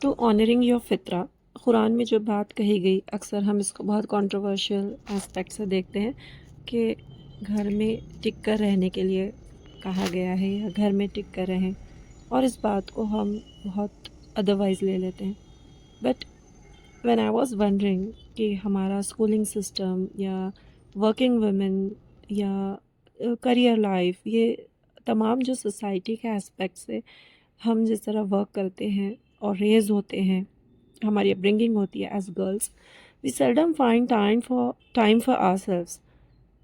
To honouring your फितरा। Quran में जो बात कही गई, अक्सर हम इसको बहुत कंट्रोवर्शियल एस्पेक्ट से देखते हैं कि घर में टिक कर रहने के लिए कहा गया है या घर में टिक कर रहें, और इस बात को हम बहुत अदरवाइज़ ले लेते हैं। But when I was wondering कि हमारा स्कूलिंग सिस्टम या वर्किंग वुमेन या करियर लाइफ, ये तमाम जो सोसाइटी के एस्पेक्ट से हम जिस तरह वर्क करते हैं और रेज होते हैं, हमारी अपब्रिंगिंग होती है as girls, we seldom find time for ourselves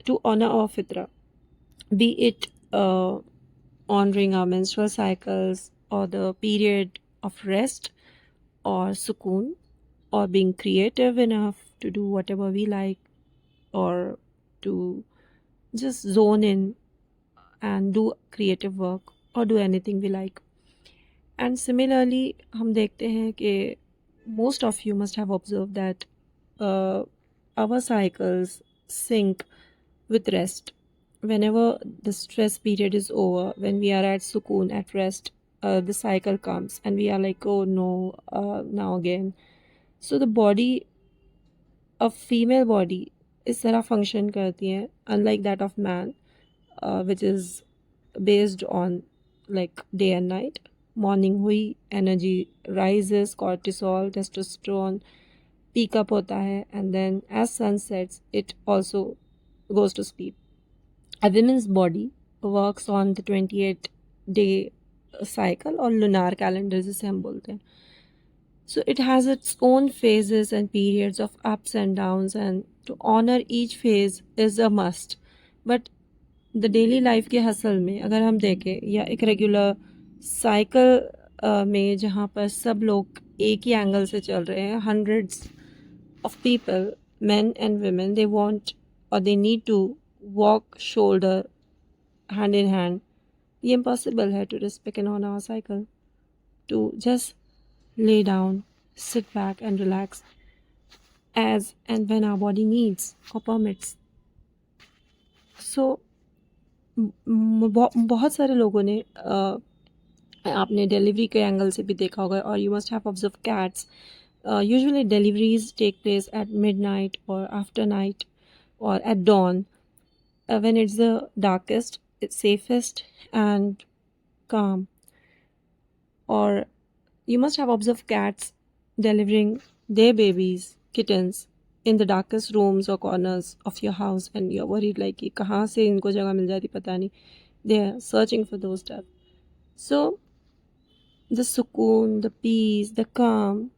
to honor our fitra, be it honoring our menstrual cycles or the period of rest or sukoon, or being creative enough to do whatever we like, or to just zone in and do creative work or do anything we like. And similarly हम देखते हैं कि most of you must have observed that our cycles sync with rest. Whenever the stress period is over, when we are at sukoon, at rest, the cycle comes and we are like, oh no, now again. So the body, a female body, इस तरह function करती है, unlike that of man, which is based on like day and night. Morning हुई, energy rises, cortisol, testosterone peak up होता है, and then as sun sets it also goes to sleep. A women's body works on the 28 day cycle और lunar calendar जिसे हम बोलते हैं. So it has its own phases and periods of ups and downs, and to honor each phase is a must. But the daily life के hustle में अगर हम देखें, या एक रेगुलर साइकिल में जहाँ पर सब लोग एक ही एंगल से चल रहे हैं, hundreds of people, men and women, they want or they need to walk shoulder hand in hand. ये इम्पॉसिबल है to respect and honor our cycle, to just lay down, sit back and relax as and when our body needs or permits. So बहुत सारे लोगों ने आपने delivery के angle से भी देखा होगा, और you must have observe cats. Usually deliveries take place at midnight और आफ्टर नाइट और at dawn, when it's the darkest, it's safest and calm. Or you must have observed cats delivering their babies, kittens, in the darkest rooms or corners of your house, and you're worried like कि कहाँ से इनको जगह मिल जाती पता नहीं. They are searching for those stuff. So the sukoon, the peace, the calm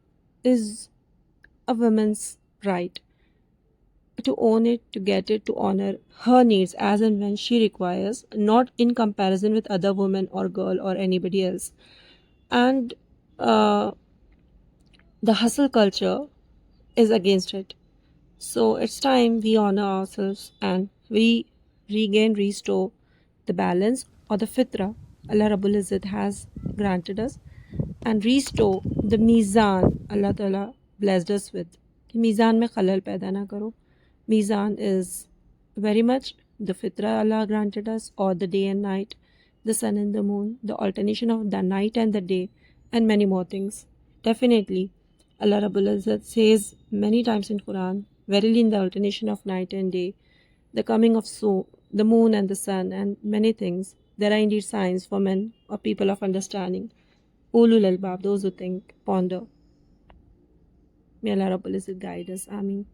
is a woman's right to own it, to get it, to honor her needs as and when she requires, not in comparison with other women or girl or anybody else. And the hustle culture is against it. So it's time we honor ourselves and we regain, restore the balance or the fitra Allah Rabbul Izzat has granted us, and restore the mizan Allah Ta'ala blessed us with. कि मीज़ान में खलल पैदा ना करो. Mizan is very much the fitra Allah granted us, or the day and night, the sun and the moon, the alternation of the night and the day, and many more things. Definitely, Allah Rabbul Izzat says many times in Quran, verily in the alternation of night and day, the coming of the moon and the sun, and many things, there are indeed signs for men or people of understanding. Ulul albab, those who think, ponder. May Allah Rabbul Izzat guide us. Ameen.